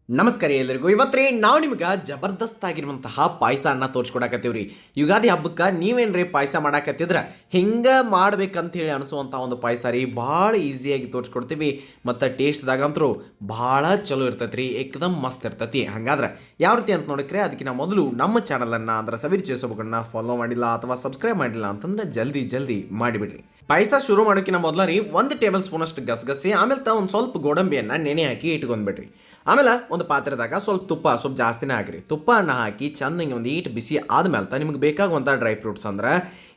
ನಮಸ್ಕಾರ ಎಲ್ಲರಿಗೂ. ಇವತ್ತು ನಾವು ನಿಮ್ಗೆ ಜಬರ್ದಸ್ತ್ ಆಗಿರುವಂತಹ ಪಾಯಸನ ತೋರಿಸ್ಕೊಡಕತ್ತೀವ್ರಿ. ಯುಗಾದಿ ಹಬ್ಬಕ್ಕೆ ನೀವೇನ್ರಿ ಪಾಯಸ ಮಾಡಾಕತ್ತಿದ್ರೆ ಹಿಂಗೆ ಮಾಡ್ಬೇಕಂತೇಳಿ ಅನಿಸುವಂಥ ಒಂದು ಪಾಯಸ ರೀ. ಭಾಳ ಈಸಿಯಾಗಿ ತೋರಿಸ್ಕೊಡ್ತೀವಿ ಮತ್ತು ಟೇಸ್ಟ್ದಾಗಂತರೂ ಭಾಳ ಚಲೋ ಇರ್ತೈತೆ ರೀ. ಏಕದಮ್ ಮಸ್ತ್ ಇರ್ತೈತಿ. ಹಾಗಾದ್ರೆ ಯಾವ ರೀತಿ ಅಂತ ನೋಡಿಕ್ರೆ ಅದಕ್ಕಿಂತ ಮೊದಲು ನಮ್ಮ ಚಾನಲನ್ನು ಅಂದ್ರೆ ಸವಿರ್ ಚೇಸೋಬಗಳನ್ನ ಫಾಲೋ ಮಾಡಿಲ್ಲ ಅಥವಾ ಸಬ್ಸ್ಕ್ರೈಬ್ ಮಾಡಿಲ್ಲ ಅಂತಂದ್ರೆ ಜಲ್ದಿ ಮಾಡಿಬಿಡ್ರಿ. ಪಾಯಸ ಶುರು ಮಾಡೋಕ್ಕಿಂತ ಮೊದಲ ರೀ 1 ಟೇಬಲ್ ಸ್ಪೂನ್ ಅಷ್ಟು ಗಸಗಸಿ, ಆಮೇಲೆ ಒಂದು ಸ್ವಲ್ಪ ಗೋಡಂಬಿಯನ್ನು ನೆನೆ ಹಾಕಿ ಇಟ್ಕೊಂಡ್ಬಿಡ್ರಿ. ಆಮೇಲೆ ಒಂದು ಪಾತ್ರೆದಾಗ ಸ್ವಲ್ಪ ತುಪ್ಪ ಸ್ವಲ್ಪ ಜಾಸ್ತಿನೇ ಹಾಕಿರಿ. ತುಪ್ಪನ ಹಾಕಿ ಚೆನ್ನಾಗಿ ಒಂದು ಈಟ್ ಬಿಸಿ ಆದ್ಮೇಲೆ ನಿಮ್ಗೆ ಬೇಕಾಗುವಂಥ ಡ್ರೈ ಫ್ರೂಟ್ಸ್ ಅಂದ್ರೆ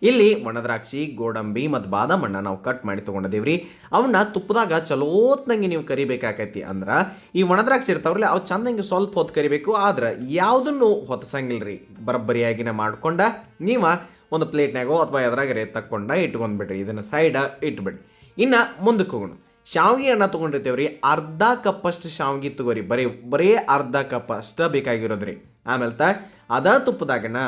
ಇಲ್ಲಿ ಒಣದ್ರಾಕ್ಷಿ, ಗೋಡಂಬಿ ಮತ್ತು ಬಾದಾಮಣ್ಣ ನಾವು ಕಟ್ ಮಾಡಿ ತೊಗೊಂಡಿದ್ದೀವ್ರಿ. ಅವನ್ನ ತುಪ್ಪದಾಗ ಚಲೋತ್ನಂಗೆ ನೀವು ಕರಿಬೇಕಾಕೈತಿ. ಅಂದ್ರೆ ಈ ಒಣದ್ರಾಕ್ಷಿ ಇರ್ತಾವ್ರಲ್ಲ ಅವು ಚೆನ್ನಾಗಿ ಸ್ವಲ್ಪ ಹೊತ್ತು ಕರಿಬೇಕು. ಆದ್ರೆ ಯಾವುದನ್ನು ಹೊತ್ತಸಂಗಿಲ್ರಿ, ಬರಬ್ಬರಿಯಾಗಿನ ಮಾಡ್ಕೊಂಡ ನೀವು ಒಂದು ಪ್ಲೇಟ್ನಾಗೋ ಅಥವಾ ಎದ್ರಾಗರೆ ತಕ್ಕೊಂಡ ಇಟ್ಕೊಂಡ್ಬಿಡ್ರಿ. ಇದನ್ನು ಸೈಡ ಇಟ್ಬಿಡ್ರಿ. ಇನ್ನು ಮುಂದಕ್ಕೆ ಹೋಗೋಣ. ಶಾವಿಗೆಯನ್ನು ತೊಗೊಂಡಿರ್ತೇವ್ರಿ. ಅರ್ಧ ಕಪ್ಪಷ್ಟು ಶಾವಿಗೆ ತಗೋರಿ. ಬರೀ ಅರ್ಧ ಕಪ್ ಅಷ್ಟ ಬೇಕಾಗಿರೋದ್ರಿ. ಆಮೇಲೆ ಅದ ತುಪ್ಪದಾಗನ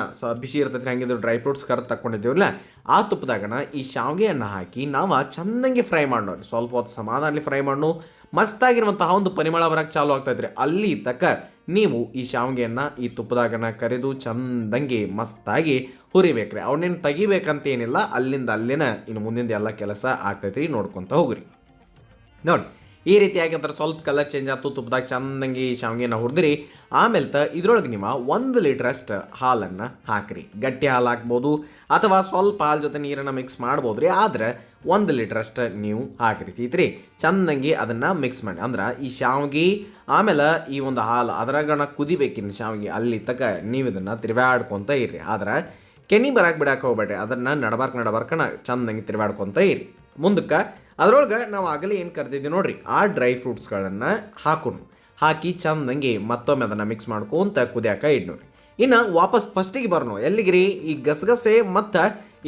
ಬಿಸಿ ಇರ್ತೈತಿ, ಹಂಗಿದ್ರು ಡ್ರೈ ಫ್ರೂಟ್ಸ್ ಕರೆದು ತಗೊಂಡಿದ್ದೇವಲ್ಲ ಆ ತುಪ್ಪದಾಗನ ಈ ಶಾವಿಗೆಯನ್ನು ಹಾಕಿ ನಾವು ಚೆನ್ನಾಗಿ ಫ್ರೈ ಮಾಡೋರಿ. ಸ್ವಲ್ಪ ಹೊತ್ತು ಸಮಾಧಾನಲಿ ಫ್ರೈ ಮಾಡೋ ಮಸ್ತಾಗಿರುವಂತಹ ಒಂದು ಪರಿಮಳ ಬರೋಕ್ಕೆ ಚಾಲು ಆಗ್ತೈತ್ರಿ. ಅಲ್ಲಿ ತಕ್ಕ ನೀವು ಈ ಶಾವಿಗೆಯನ್ನು ಈ ತುಪ್ಪದಾಗನ ಕರೆದು ಚಂದಂಗಿ ಮಸ್ತಾಗಿ ಹುರಿಬೇಕ್ರಿ. ಅವನೇನು ತೆಗಿಬೇಕಂತ ಏನಿಲ್ಲ, ಅಲ್ಲಿಂದ ಅಲ್ಲಿನ ಇನ್ನು ಮುಂದಿನ ಎಲ್ಲ ಕೆಲಸ ಆಗ್ತೈತ್ರಿ. ನೋಡ್ಕೊತ ಹೋಗ್ರಿ. ನೋಡಿ ಈ ರೀತಿಯಾಗಿ ಅಂದ್ರೆ ಸ್ವಲ್ಪ ಕಲರ್ ಚೇಂಜ್ ಆಯ್ತು. ತುಪ್ಪದಾಗ ಚಂದಂಗಿ ಶಾವಿಗೆನ ಹುರಿದ್ರಿ. ಆಮೇಲೆ ಇದ್ರೊಳಗೆ ನೀವು 1 ಲೀಟ್ರಷ್ಟು ಹಾಲನ್ನು ಹಾಕಿರಿ. ಗಟ್ಟಿ ಹಾಲು ಹಾಕ್ಬೋದು ಅಥವಾ ಸ್ವಲ್ಪ ಹಾಲು ಜೊತೆ ನೀರನ್ನು ಮಿಕ್ಸ್ ಮಾಡ್ಬೋದು ರೀ. ಆದರೆ 1 ಲೀಟ್ರಷ್ಟು ನೀವು ಹಾಕಿರ್ತೀತ್ರಿ. ಚಂದಂಗಿ ಅದನ್ನು ಮಿಕ್ಸ್ ಮಾಡಿ. ಅಂದ್ರೆ ಈ ಶಾವಿಗೆ ಆಮೇಲೆ ಈ ಒಂದು ಹಾಲು ಅದರಾಗಣ ಕುದಿಬೇಕಿನ್ನು ಶಾವಿಗೆ. ಅಲ್ಲಿ ತಕ್ಕ ನೀವು ಇದನ್ನು ತಿರುವಾಡ್ಕೊತ ಇರ್ರಿ. ಆದ್ರೆ ಕೆನಿ ಬರಕ್ಕೆ ಬಿಡಕ್ಕೆ ಹೋಗ್ಬೇಡ್ರಿ. ಅದನ್ನು ನಡಬಾರ್ಕನ ಚಂದಂಗಿ ತಿರುವಾಡ್ಕೊತ ಇರಿ. ಮುಂದಕ್ಕೆ ಅದರೊಳಗೆ ನಾವು ಆಗಲೇ ಏನು ಕರೆದಿದ್ದೀವಿ ನೋಡ್ರಿ, ಆ ಡ್ರೈ ಫ್ರೂಟ್ಸ್ಗಳನ್ನು ಹಾಕಿ ಚಂದಂಗೆ ಮತ್ತೊಮ್ಮೆ ಅದನ್ನು ಮಿಕ್ಸ್ ಮಾಡ್ಕೊಂತ ಕುದಿಯಾಕ ಇಡ್ನೋರಿ. ಇನ್ನು ವಾಪಸ್ ಫಸ್ಟಿಗೆ ಬರ್ನೋ ಎಲ್ಲಿಗ್ರಿ, ಈ ಗಸಗಸೆ ಮತ್ತು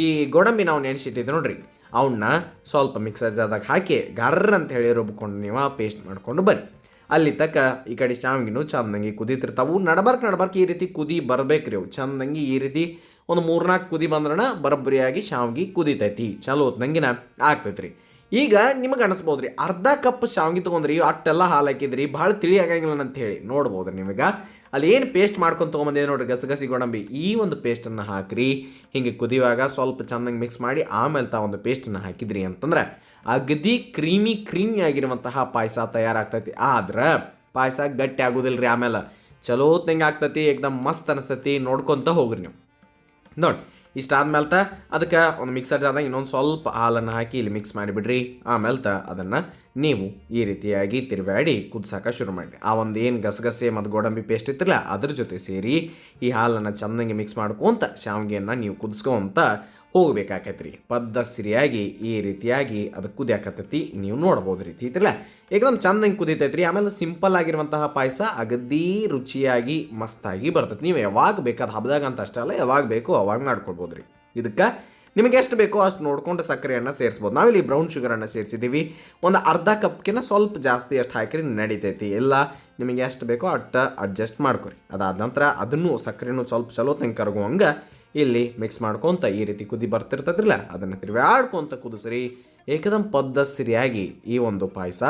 ಈ ಗೋಡಂಬಿ ನಾವು ನೆನೆಸಿಟ್ಟಿದ್ದೆ ನೋಡ್ರಿ, ಅವನ್ನ ಸ್ವಲ್ಪ ಮಿಕ್ಸರ್ ಜಾರ್ದಾಗ ಹಾಕಿ ಗರ್ರ ಅಂತ ಹೇಳಿ ರುಬ್ಕೊಂಡು ನೀವು ಪೇಸ್ಟ್ ಮಾಡ್ಕೊಂಡು ಬರ್ರಿ. ಅಲ್ಲಿ ತಕ್ಕ ಈ ಕಡೆ ಶಾವಿಗೆನೂ ಚಂದಂಗಿ ಕುದೀತಿರ್ತಾವು. ನಡಬಾರ್ಕ್ ಈ ರೀತಿ ಕುದಿ ಬರ್ಬೇಕ್ರಿ. ಅವು ಚಂದಂಗಿ ಈ ರೀತಿ ಒಂದು 3-4 ಕುದಿ ಬಂದ್ರನ ಬರಬ್ಬರಿಯಾಗಿ ಶಾವಿಗೆ ಕುದಿತೈತಿ. ಚಲೋ ಹೊತ್ನಂಗಿನ ಆಗ್ತೈತ್ರಿ. ಈಗ ನಿಮಗೆ ಅನಿಸ್ಬೋದ್ರಿ ಅರ್ಧ ಕಪ್ ಶಾವಿಗೆ ತೊಗೊಂಡ್ರಿ, ಅಷ್ಟೆಲ್ಲ ಹಾಲು ಹಾಕಿದ್ರಿ, ಭಾಳ ತಿಳಿ ಆಗಂಗಿಲ್ಲ ಅಂತ ಹೇಳಿ ನೋಡ್ಬೋದ್ರಿ. ನಿಮಗೆ ಅಲ್ಲಿ ಏನು ಪೇಸ್ಟ್ ಮಾಡ್ಕೊಂಡು ತೊಗೊಂಬಂದಿದೆ ನೋಡ್ರಿ, ಗಸಗಸಿ ಗೋಡಂಬಿ, ಈ ಒಂದು ಪೇಸ್ಟನ್ನು ಹಾಕಿರಿ. ಹಿಂಗೆ ಕುದಿಯುವಾಗ ಸ್ವಲ್ಪ ಚೆನ್ನಾಗಿ ಮಿಕ್ಸ್ ಮಾಡಿ ಆಮೇಲೆ ಒಂದು ಪೇಸ್ಟನ್ನು ಹಾಕಿದ್ರಿ ಅಂತಂದ್ರೆ ಅಗದಿ ಕ್ರೀಮಿ ಆಗಿರುವಂತಹ ಪಾಯಸ ತಯಾರಾಗ್ತೈತಿ. ಆದ್ರೆ ಪಾಯಸ ಗಟ್ಟಿ ಆಗೋದಿಲ್ಲ ರೀ. ಆಮೇಲೆ ಚಲೋ ಹೊತ್ನಂಗೆ ಆಗ್ತೈತಿ, ಏಕದಮ್ ಮಸ್ತ್ ಅನಿಸ್ತೈತಿ. ನೋಡ್ಕೊತ ಹೋಗ್ರಿ ನೀವು. ನೋಡಿ ಇಷ್ಟಾದ್ಮೇಲೆ ಅದಕ್ಕೆ ಒಂದು ಮಿಕ್ಸರ್ ಜಾರ್ದಾಗ ಇನ್ನೊಂದು ಸ್ವಲ್ಪ ಹಾಲನ್ನು ಹಾಕಿ ಇಲ್ಲಿ ಮಿಕ್ಸ್ ಮಾಡಿಬಿಡ್ರಿ. ಆಮೇಲೆ ಅದನ್ನು ನೀವು ಈ ರೀತಿಯಾಗಿ ತಿರುವಾಡಿ ಕುದಿಸೋಕೆ ಶುರು ಮಾಡಿರಿ. ಆ ಒಂದು ಏನು ಗಸಗಸೆ ಮತ್ತು ಗೋಡಂಬಿ ಪೇಸ್ಟ್ ಇತ್ತಿರಲ್ಲ ಅದ್ರ ಜೊತೆ ಸೇರಿ ಈ ಹಾಲನ್ನು ಚೆನ್ನಾಗಿ ಮಿಕ್ಸ್ ಮಾಡ್ಕೊತ ಶಾವಿಗೆಯನ್ನು ನೀವು ಕುದಿಸ್ಕೊಂತ ಹೋಗ್ಬೇಕಾಕೈತ್ರಿ. ಪದ್ಧತಿಯಾಗಿ ಈ ರೀತಿಯಾಗಿ ಅದು ಕುದಿಯಾಕತ್ತೈತಿ. ನೀವು ನೋಡ್ಬೋದು ರೀತಿ ಐತಿರಲ್ಲ, ಏಕದಮ್ ಚಂದಂಗೆ ಕುದಿತೈತ್ರಿ. ಆಮೇಲೆ ಸಿಂಪಲ್ ಆಗಿರುವಂತಹ ಪಾಯಸ ಅಗದಿ ರುಚಿಯಾಗಿ ಮಸ್ತಾಗಿ ಬರ್ತೈತಿ. ನೀವು ಯಾವಾಗ ಬೇಕಾದ ಹಬ್ಬದಾಗ ಅಂತ ಅಷ್ಟೇ ಅಲ್ಲ, ಯಾವಾಗ ಬೇಕೋ ಅವಾಗ ಮಾಡ್ಕೊಳ್ಬೋದು ರೀ. ಇದಕ್ಕೆ ನಿಮಗೆ ಎಷ್ಟು ಬೇಕೋ ಅಷ್ಟು ನೋಡ್ಕೊಂಡು ಸಕ್ಕರೆಯನ್ನು ಸೇರಿಸ್ಬೋದು. ನಾವಿಲ್ಲಿ ಬ್ರೌನ್ ಶುಗರನ್ನು ಸೇರಿಸಿದ್ದೀವಿ. ಒಂದು ಅರ್ಧ ಕಪ್ಗಿನ ಸ್ವಲ್ಪ ಜಾಸ್ತಿ ಎಷ್ಟು ಹಾಕಿರಿ ನಡೀತೈತಿ. ಎಲ್ಲ ನಿಮಗೆ ಎಷ್ಟು ಬೇಕೋ ಅಷ್ಟು ಅಡ್ಜಸ್ಟ್ ಮಾಡ್ಕೊರಿ. ಅದಾದ ನಂತರ ಅದನ್ನು ಸಕ್ಕರೆನೂ ಸ್ವಲ್ಪ ಚಲೋ ತಂಗೆ ಕರಗುವಂಗೆ ಇಲ್ಲಿ ಮಿಕ್ಸ್ ಮಾಡ್ಕೊತ ಈ ರೀತಿ ಕುದಿ ಬರ್ತಿರ್ತದ್ರಲ್ಲ ಅದನ್ನು ತಿರುವಾಡ್ಕೊತ ಕುದಿಸ್ರಿ. ಏಕದಮ್ ಪದ್ಧತಿಯಾಗಿ ಈ ಒಂದು ಪಾಯಸ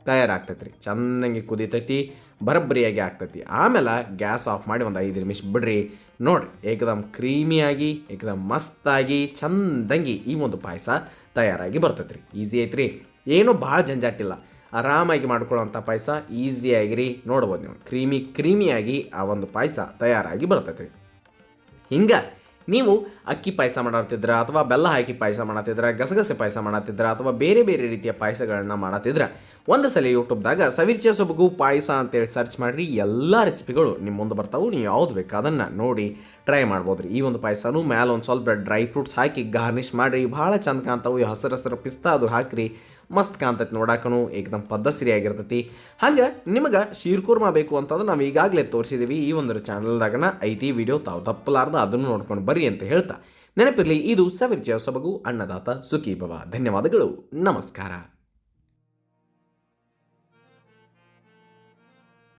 ತಯಾರಾಗ್ತೈತ್ರಿ. ಚೆನ್ನಾಗಿ ಕುದಿತೈತಿ, ಬರಬ್ಬರಿಯಾಗಿ ಆಗ್ತೈತಿ. ಆಮೇಲೆ ಗ್ಯಾಸ್ ಆಫ್ ಮಾಡಿ ಒಂದು 5 ನಿಮಿಷ ಬಿಡ್ರಿ. ನೋಡಿರಿ ಏಕದಮ್ ಕ್ರೀಮಿಯಾಗಿ ಏಕದಮ್ ಮಸ್ತಾಗಿ ಚಂದಂಗಿ ಈ ಒಂದು ಪಾಯಸ ತಯಾರಾಗಿ ಬರ್ತೈತ್ರಿ. ಈಸಿ ಐತ್ರಿ, ಏನೂ ಭಾಳ ಜಂಜಾಟಿಲ್ಲ. ಆರಾಮಾಗಿ ಮಾಡ್ಕೊಳ್ಳೋವಂಥ ಪಾಯಸ ಈಸಿಯಾಗಿರಿ. ನೋಡ್ಬೋದು ನೀವು ಕ್ರೀಮಿಯಾಗಿ ಆ ಒಂದು ಪಾಯಸ ತಯಾರಾಗಿ ಬರ್ತೈತ್ರಿ. ಹಿಂಗೆ ನೀವು ಅಕ್ಕಿ ಪಾಯಸ ಮಾಡತ್ತಿದ್ರ ಅಥವಾ ಬೆಲ್ಲ ಹಾಕಿ ಪಾಯಸ ಮಾಡತ್ತಿದ್ರ, ಗಸಗಸೆ ಪಾಯಸ ಮಾಡತ್ತಿದ್ರ ಅಥವಾ ಬೇರೆ ರೀತಿಯ ಪಾಯಸಗಳನ್ನ ಮಾಡತ್ತಿದ್ರ ಒಂದು ಸಲ ಯೂಟ್ಯೂಬ್ದಾಗ ಸವಿರ್ಚೆ ಸೊಬಗು ಪಾಯಸ ಅಂತೇಳಿ ಸರ್ಚ್ ಮಾಡಿರಿ. ಎಲ್ಲ ರೆಸಿಪಿಗಳು ನಿಮ್ಮ ಮುಂದೆ ಬರ್ತಾವೆ. ನೀವು ಯಾವ್ದು ಬೇಕು ಅದನ್ನು ನೋಡಿ ಟ್ರೈ ಮಾಡ್ಬೋದು ರೀ. ಈ ಒಂದು ಪಾಯಸನೂ ಮೇಲೆ ಒಂದು ಸ್ವಲ್ಪ ಡ್ರೈ ಫ್ರೂಟ್ಸ್ ಹಾಕಿ ಗಾರ್ನಿಷ್ ಮಾಡಿರಿ. ಭಾಳ ಚಂದ ಕಾಣ್ತಾವೆ. ಹಸಿರು ಪಿಸ್ತಾ ಅದು ಹಾಕಿರಿ, ಮಸ್ತ್ ಕಾಣ್ತೈತಿ. ನೋಡಾಕನು ಏಕದಮ್ ಪದ್ಧತಿಯಾಗಿರ್ತೈತಿ. ಹಂಗೆ ನಿಮಗೆ ಶೀರ್ಕುರ್ಮಾ ಬೇಕು ಅಂತಂದ್ರೆ ನಾವು ಈಗಾಗಲೇ ತೋರಿಸಿದ್ದೀವಿ. ಈ ಒಂದು ಚಾನಲ್ದಾಗನ ಐತಿ ವಿಡಿಯೋ, ತಾವು ತಪ್ಪಲಾರ್ದ ಅದನ್ನು ನೋಡ್ಕೊಂಡು ಬರ್ರಿ ಅಂತ ಹೇಳ್ತಾ ನೆನಪಿರಲಿ, ಇದು ಸವಿರ್ಚೆ ಸೊಬಗು ಅನ್ನದಾತ ಸುಖೀ ಭವ. ಧನ್ಯವಾದಗಳು, ನಮಸ್ಕಾರ.